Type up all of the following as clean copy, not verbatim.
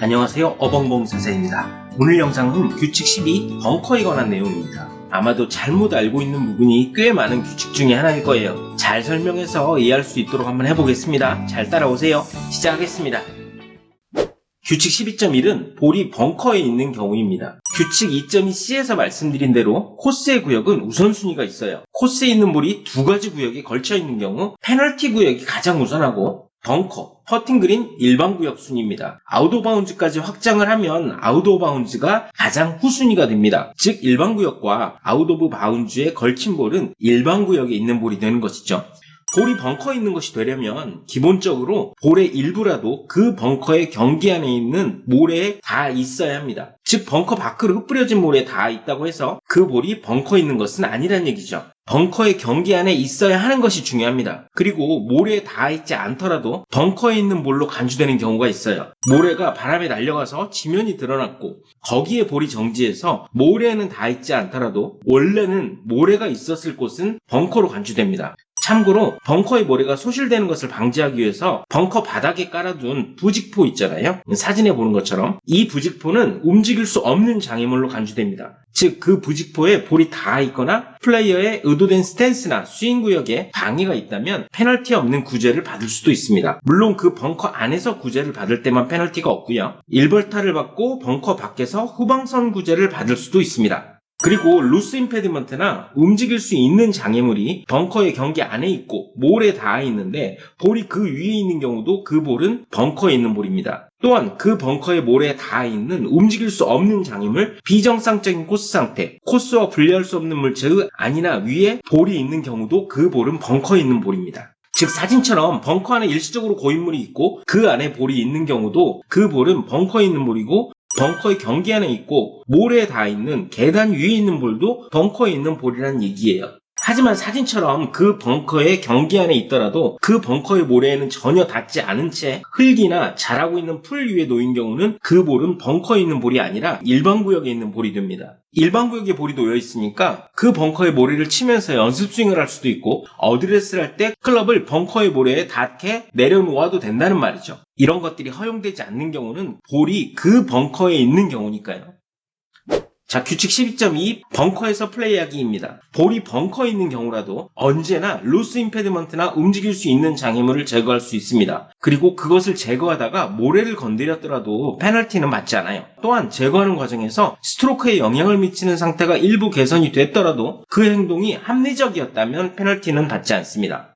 안녕하세요, 어벙벙 선생입니다. 오늘 영상은 규칙 12 벙커에 관한 내용입니다. 아마도 잘못 알고 있는 부분이 꽤 많은 규칙 중에 하나일 거예요. 잘 설명해서 이해할 수 있도록 한번 해보겠습니다. 잘 따라오세요. 시작하겠습니다. 규칙 12.1은 볼이 벙커에 있는 경우입니다. 규칙 2.2c에서 말씀드린 대로 코스의 구역은 우선순위가 있어요. 코스에 있는 볼이 두 가지 구역에 걸쳐 있는 경우 페널티 구역이 가장 우선하고 벙커, 퍼팅 그린 일반 구역 순위입니다. 아웃 오브 바운즈까지 확장을 하면 아웃 오브 바운즈가 가장 후순위가 됩니다. 즉 일반 구역과 아웃 오브 바운즈에 걸친 볼은 일반 구역에 있는 볼이 되는 것이죠. 볼이 벙커에 있는 것이 되려면 기본적으로 볼의 일부라도 그 벙커의 경기 안에 있는 모래에 닿아 있어야 합니다. 즉 벙커 밖으로 흩뿌려진 모래에 닿아 있다고 해서 그 볼이 벙커에 있는 것은 아니란 얘기죠. 벙커의 경기 안에 있어야 하는 것이 중요합니다. 그리고 모래에 닿아 있지 않더라도 벙커에 있는 볼로 간주되는 경우가 있어요. 모래가 바람에 날려가서 지면이 드러났고 거기에 볼이 정지해서 모래에는 닿아 있지 않더라도 원래는 모래가 있었을 곳은 벙커로 간주됩니다. 참고로 벙커의 모래가 소실되는 것을 방지하기 위해서 벙커 바닥에 깔아둔 부직포 있잖아요. 사진에 보는 것처럼 이 부직포는 움직일 수 없는 장애물로 간주됩니다. 즉 그 부직포에 볼이 닿아 있거나 플레이어의 의도된 스탠스나 스윙 구역에 방해가 있다면 페널티 없는 구제를 받을 수도 있습니다. 물론 그 벙커 안에서 구제를 받을 때만 페널티가 없고요. 1벌타를 받고 벙커 밖에서 후방선 구제를 받을 수도 있습니다. 그리고 루스 임페디먼트나 움직일 수 있는 장애물이 벙커의 경기 안에 있고 몰에 닿아 있는데 볼이 그 위에 있는 경우도 그 볼은 벙커에 있는 볼입니다. 또한 그 벙커의 몰에 닿아 있는 움직일 수 없는 장애물, 비정상적인 코스 상태, 코스와 분리할 수 없는 물체의 안이나 위에 볼이 있는 경우도 그 볼은 벙커에 있는 볼입니다. 즉 사진처럼 벙커 안에 일시적으로 고인물이 있고 그 안에 볼이 있는 경우도 그 볼은 벙커에 있는 볼이고 벙커의 경기 안에 있고 모래에 닿아 있는 계단 위에 있는 볼도 벙커에 있는 볼이라는 얘기예요. 하지만 사진처럼 그 벙커의 경기 안에 있더라도 그 벙커의 모래에는 전혀 닿지 않은 채 흙이나 자라고 있는 풀 위에 놓인 경우는 그 볼은 벙커에 있는 볼이 아니라 일반 구역에 있는 볼이 됩니다. 일반 구역에 볼이 놓여 있으니까 그 벙커의 모래를 치면서 연습 스윙을 할 수도 있고 어드레스를 할 때 클럽을 벙커의 모래에 닿게 내려놓아도 된다는 말이죠. 이런 것들이 허용되지 않는 경우는 볼이 그 벙커에 있는 경우니까요. 자, 규칙 12.2 벙커에서 플레이하기입니다. 볼이 벙커에 있는 경우라도 언제나 루스 임페디먼트나 움직일 수 있는 장애물을 제거할 수 있습니다. 그리고 그것을 제거하다가 모래를 건드렸더라도 페널티는 맞지 않아요. 또한 제거하는 과정에서 스트로크에 영향을 미치는 상태가 일부 개선이 됐더라도 그 행동이 합리적이었다면 페널티는 받지 않습니다.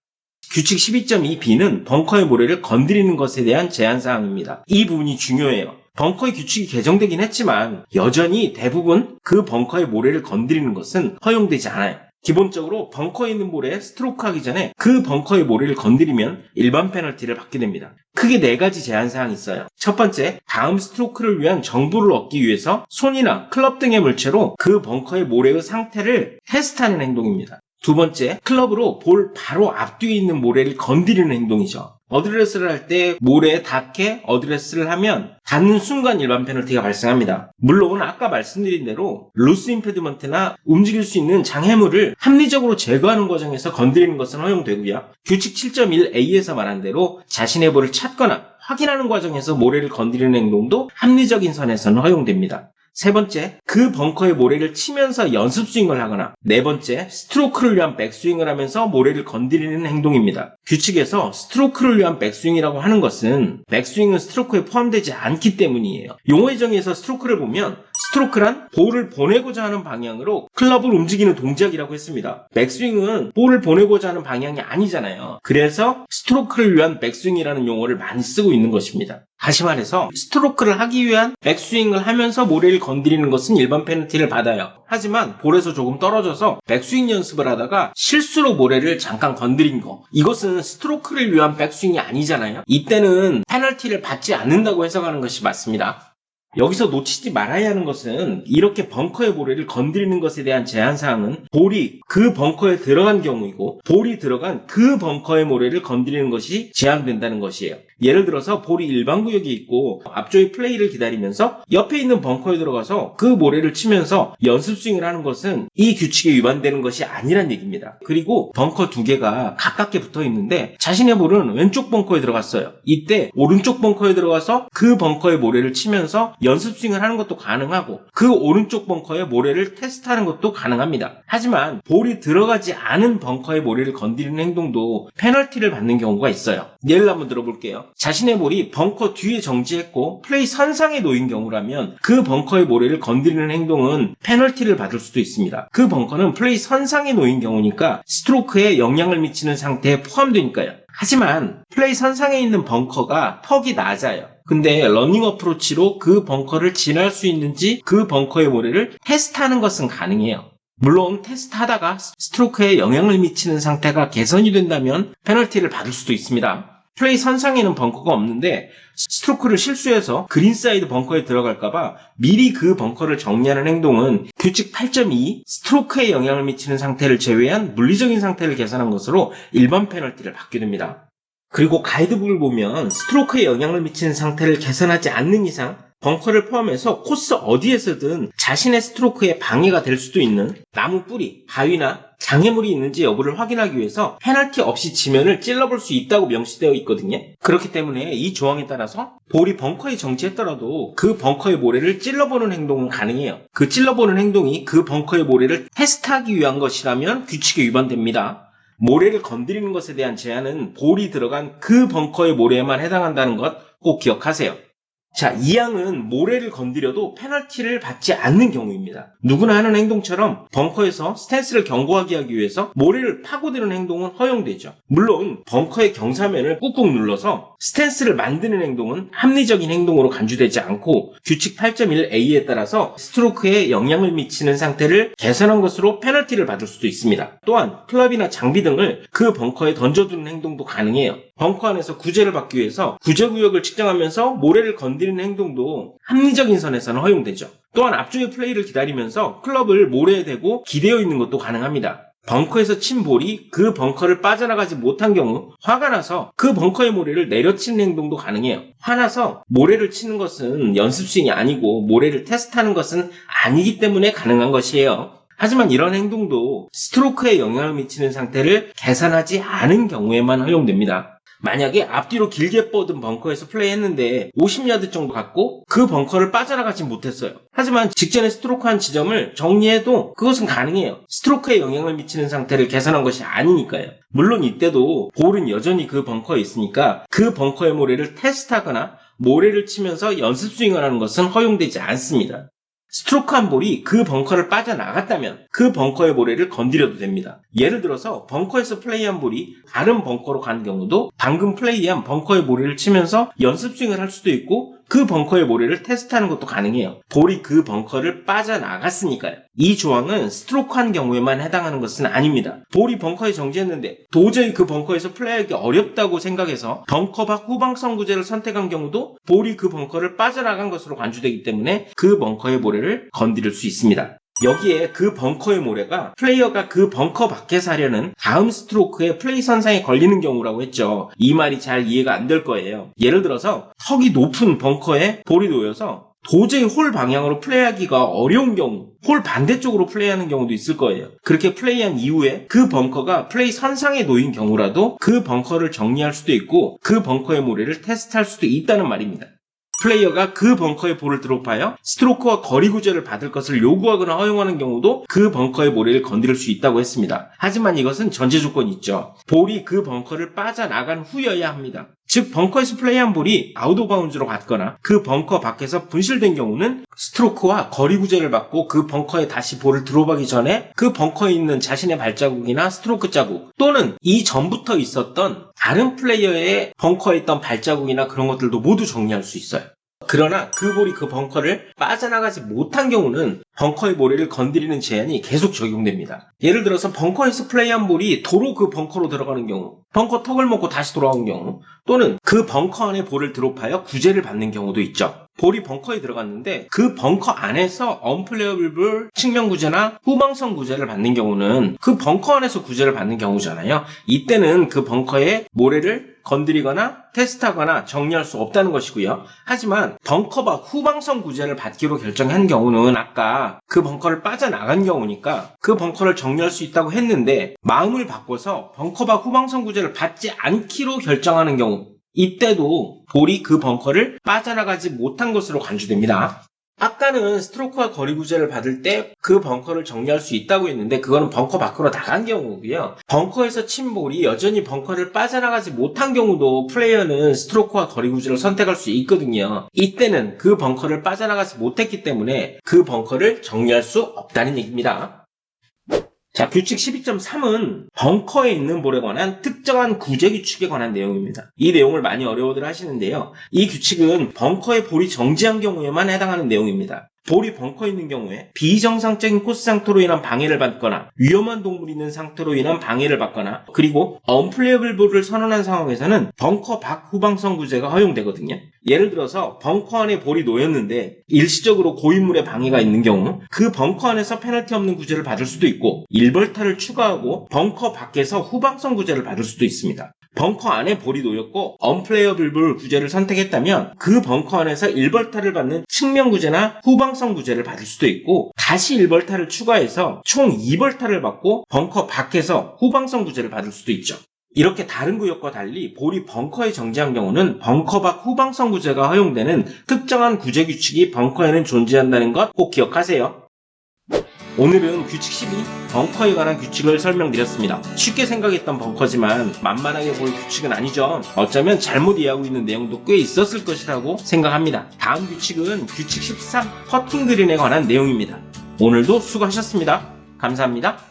규칙 12.2b는 벙커의 모래를 건드리는 것에 대한 제한사항입니다. 이 부분이 중요해요. 벙커의 규칙이 개정되긴 했지만 여전히 대부분 그 벙커의 모래를 건드리는 것은 허용되지 않아요. 기본적으로 벙커에 있는 볼에 스트로크 하기 전에 그 벙커의 모래를 건드리면 일반 페널티를 받게 됩니다. 크게 4가지 제한사항이 있어요. 첫 번째, 다음 스트로크를 위한 정보를 얻기 위해서 손이나 클럽 등의 물체로 그 벙커의 모래의 상태를 테스트하는 행동입니다. 두 번째, 클럽으로 볼 바로 앞뒤에 있는 모래를 건드리는 행동이죠. 어드레스를 할 때 모래에 닿게 어드레스를 하면 닿는 순간 일반 페널티가 발생합니다. 물론 아까 말씀드린 대로 루스 임페디먼트나 움직일 수 있는 장애물을 합리적으로 제거하는 과정에서 건드리는 것은 허용되고요. 규칙 7.1a에서 말한 대로 자신의 볼을 찾거나 확인하는 과정에서 모래를 건드리는 행동도 합리적인 선에서는 허용됩니다. 세 번째, 그 벙커의 모래를 치면서 연습 스윙을 하거나 네 번째, 스트로크를 위한 백스윙을 하면서 모래를 건드리는 행동입니다. 규칙에서 스트로크를 위한 백스윙이라고 하는 것은 백스윙은 스트로크에 포함되지 않기 때문이에요. 용어의 정의에서 스트로크를 보면 스트로크란 볼을 보내고자 하는 방향으로 클럽을 움직이는 동작이라고 했습니다. 백스윙은 볼을 보내고자 하는 방향이 아니잖아요. 그래서 스트로크를 위한 백스윙이라는 용어를 많이 쓰고 있는 것입니다. 다시 말해서 스트로크를 하기 위한 백스윙을 하면서 모래를 건드리는 것은 일반 페널티를 받아요. 하지만 볼에서 조금 떨어져서 백스윙 연습을 하다가 실수로 모래를 잠깐 건드린 거, 이것은 스트로크를 위한 백스윙이 아니잖아요. 이때는 페널티를 받지 않는다고 해석하는 것이 맞습니다. 여기서 놓치지 말아야 하는 것은 이렇게 벙커의 모래를 건드리는 것에 대한 제한사항은 볼이 그 벙커에 들어간 경우이고 볼이 들어간 그 벙커의 모래를 건드리는 것이 제한된다는 것이에요. 예를 들어서 볼이 일반 구역에 있고 앞쪽의 플레이를 기다리면서 옆에 있는 벙커에 들어가서 그 모래를 치면서 연습 스윙을 하는 것은 이 규칙에 위반되는 것이 아니란 얘기입니다. 그리고 벙커 두 개가 가깝게 붙어 있는데 자신의 볼은 왼쪽 벙커에 들어갔어요. 이때 오른쪽 벙커에 들어가서 그 벙커에 모래를 치면서 연습 스윙을 하는 것도 가능하고 그 오른쪽 벙커에 모래를 테스트하는 것도 가능합니다. 하지만 볼이 들어가지 않은 벙커에 모래를 건드리는 행동도 페널티를 받는 경우가 있어요. 예를 한번 들어볼게요. 자신의 볼이 벙커 뒤에 정지했고 플레이 선상에 놓인 경우라면 그 벙커의 모래를 건드리는 행동은 페널티를 받을 수도 있습니다. 그 벙커는 플레이 선상에 놓인 경우니까 스트로크에 영향을 미치는 상태에 포함되니까요. 하지만 플레이 선상에 있는 벙커가 턱이 낮아요. 근데 러닝 어프로치로 그 벙커를 지날 수 있는지 그 벙커의 모래를 테스트하는 것은 가능해요. 물론 테스트하다가 스트로크에 영향을 미치는 상태가 개선이 된다면 페널티를 받을 수도 있습니다. 플레이 선상에는 벙커가 없는데 스트로크를 실수해서 그린사이드 벙커에 들어갈까봐 미리 그 벙커를 정리하는 행동은 규칙 8.2 스트로크에 영향을 미치는 상태를 제외한 물리적인 상태를 개선한 것으로 일반 페널티를 받게 됩니다. 그리고 가이드북을 보면 스트로크에 영향을 미치는 상태를 개선하지 않는 이상 벙커를 포함해서 코스 어디에서든 자신의 스트로크에 방해가 될 수도 있는 나무 뿌리, 바위나 장애물이 있는지 여부를 확인하기 위해서 페널티 없이 지면을 찔러볼 수 있다고 명시되어 있거든요. 그렇기 때문에 이 조항에 따라서 볼이 벙커에 정지했더라도 그 벙커의 모래를 찔러보는 행동은 가능해요. 그 찔러보는 행동이 그 벙커의 모래를 테스트하기 위한 것이라면 규칙에 위반됩니다. 모래를 건드리는 것에 대한 제한은 볼이 들어간 그 벙커의 모래에만 해당한다는 것 꼭 기억하세요. 자, 이 항은 모래를 건드려도 페널티를 받지 않는 경우입니다. 누구나 하는 행동처럼 벙커에서 스탠스를 견고하게 하기 위해서 모래를 파고드는 행동은 허용되죠. 물론 벙커의 경사면을 꾹꾹 눌러서 스탠스를 만드는 행동은 합리적인 행동으로 간주되지 않고 규칙 8.1a에 따라서 스트로크에 영향을 미치는 상태를 개선한 것으로 페널티를 받을 수도 있습니다. 또한 클럽이나 장비 등을 그 벙커에 던져두는 행동도 가능해요. 벙커 안에서 구제를 받기 위해서 구제구역을 측정하면서 모래를 건드리는 행동도 합리적인 선에서는 허용되죠. 또한 앞쪽의 플레이를 기다리면서 클럽을 모래에 대고 기대어 있는 것도 가능합니다. 벙커에서 친 볼이 그 벙커를 빠져나가지 못한 경우 화가 나서 그 벙커의 모래를 내려치는 행동도 가능해요. 화나서 모래를 치는 것은 연습 스윙이 아니고 모래를 테스트하는 것은 아니기 때문에 가능한 것이에요. 하지만 이런 행동도 스트로크에 영향을 미치는 상태를 개선하지 않은 경우에만 허용됩니다. 만약에 앞뒤로 길게 뻗은 벙커에서 플레이했는데 50야드 정도 갔고 그 벙커를 빠져나가지 못했어요. 하지만 직전에 스트로크한 지점을 정리해도 그것은 가능해요. 스트로크에 영향을 미치는 상태를 개선한 것이 아니니까요. 물론 이때도 볼은 여전히 그 벙커에 있으니까 그 벙커의 모래를 테스트하거나 모래를 치면서 연습 스윙을 하는 것은 허용되지 않습니다. 스트로크한 볼이 그 벙커를 빠져나갔다면 그 벙커의 모래를 건드려도 됩니다. 예를 들어서 벙커에서 플레이한 볼이 다른 벙커로 가는 경우도 방금 플레이한 벙커의 모래를 치면서 연습 스윙을 할 수도 있고 그 벙커의 모래를 테스트하는 것도 가능해요. 볼이 그 벙커를 빠져나갔으니까요. 이 조항은 스트로크한 경우에만 해당하는 것은 아닙니다. 볼이 벙커에 정지했는데 도저히 그 벙커에서 플레이하기 어렵다고 생각해서 벙커 밖 후방성 구제를 선택한 경우도 볼이 그 벙커를 빠져나간 것으로 간주되기 때문에 그 벙커의 모래를 건드릴 수 있습니다. 여기에 그 벙커의 모래가 플레이어가 그 벙커 밖에서 하려는 다음 스트로크의 플레이 선상에 걸리는 경우라고 했죠. 이 말이 잘 이해가 안 될 거예요. 예를 들어서 턱이 높은 벙커에 볼이 놓여서 도저히 홀 방향으로 플레이하기가 어려운 경우, 홀 반대쪽으로 플레이하는 경우도 있을 거예요. 그렇게 플레이한 이후에 그 벙커가 플레이 선상에 놓인 경우라도 그 벙커를 정리할 수도 있고 그 벙커의 모래를 테스트할 수도 있다는 말입니다. 플레이어가 그 벙커에 볼을 드롭하여 스트로크와 거리 구제를 받을 것을 요구하거나 허용하는 경우도 그 벙커의 모래를 건드릴 수 있다고 했습니다. 하지만 이것은 전제 조건이 있죠. 볼이 그 벙커를 빠져나간 후여야 합니다. 즉 벙커에서 플레이한 볼이 아웃 오브 바운즈로 갔거나 그 벙커 밖에서 분실된 경우는 스트로크와 거리 구제를 받고 그 벙커에 다시 볼을 드롭하기 전에 그 벙커에 있는 자신의 발자국이나 스트로크 자국 또는 이전부터 있었던 다른 플레이어의 벙커에 있던 발자국이나 그런 것들도 모두 정리할 수 있어요. 그러나 그 볼이 그 벙커를 빠져나가지 못한 경우는 벙커의 모래를 건드리는 제한이 계속 적용됩니다. 예를 들어서 벙커에서 플레이한 볼이 도로 그 벙커로 들어가는 경우, 벙커 턱을 먹고 다시 돌아온 경우, 또는 그 벙커 안에 볼을 드롭하여 구제를 받는 경우도 있죠. 볼이 벙커에 들어갔는데 그 벙커 안에서 언플레이어블 볼 측면 구제나 후방성 구제를 받는 경우는 그 벙커 안에서 구제를 받는 경우잖아요. 이때는 그 벙커에 모래를 건드리거나 테스트하거나 정리할 수 없다는 것이고요. 하지만 벙커 밖 후방선 구제를 받기로 결정한 경우는 아까 그 벙커를 빠져나간 경우니까 그 벙커를 정리할 수 있다고 했는데 마음을 바꿔서 벙커 밖 후방선 구제를 받지 않기로 결정하는 경우, 이때도 볼이 그 벙커를 빠져나가지 못한 것으로 간주됩니다. 아까는 스트로크와 거리 구제를 받을 때 그 벙커를 정리할 수 있다고 했는데 그거는 벙커 밖으로 나간 경우고요. 벙커에서 친 볼이 여전히 벙커를 빠져나가지 못한 경우도 플레이어는 스트로크와 거리 구제를 선택할 수 있거든요. 이때는 그 벙커를 빠져나가지 못했기 때문에 그 벙커를 정리할 수 없다는 얘기입니다. 자, 규칙 12.3은 벙커에 있는 볼에 관한 특정한 구제 규칙에 관한 내용입니다. 이 내용을 많이 어려워들 하시는데요. 이 규칙은 벙커에 볼이 정지한 경우에만 해당하는 내용입니다. 볼이 벙커에 있는 경우에 비정상적인 코스 상태로 인한 방해를 받거나 위험한 동물이 있는 상태로 인한 방해를 받거나 그리고 언플레이어블 볼을 선언한 상황에서는 벙커 밖 후방선 구제가 허용되거든요. 예를 들어서 벙커 안에 볼이 놓였는데 일시적으로 고인물의 방해가 있는 경우 그 벙커 안에서 페널티 없는 구제를 받을 수도 있고 1벌타를 추가하고 벙커 밖에서 후방선 구제를 받을 수도 있습니다. 벙커 안에 볼이 놓였고 언플레이어블 볼 구제를 선택했다면 그 벙커 안에서 1벌타를 받는 측면 구제나 후방선 구제를 받을 수도 있고 다시 1벌타를 추가해서 총 2벌타를 받고 벙커 밖에서 후방선 구제를 받을 수도 있죠. 이렇게 다른 구역과 달리 볼이 벙커에 정지한 경우는 벙커 밖 후방선 구제가 허용되는 특정한 구제 규칙이 벙커에는 존재한다는 것 꼭 기억하세요. 오늘은 규칙 12, 벙커에 관한 규칙을 설명드렸습니다. 쉽게 생각했던 벙커지만 만만하게 볼 규칙은 아니죠. 어쩌면 잘못 이해하고 있는 내용도 꽤 있었을 것이라고 생각합니다. 다음 규칙은 규칙 13, 퍼팅 그린에 관한 내용입니다. 오늘도 수고하셨습니다. 감사합니다.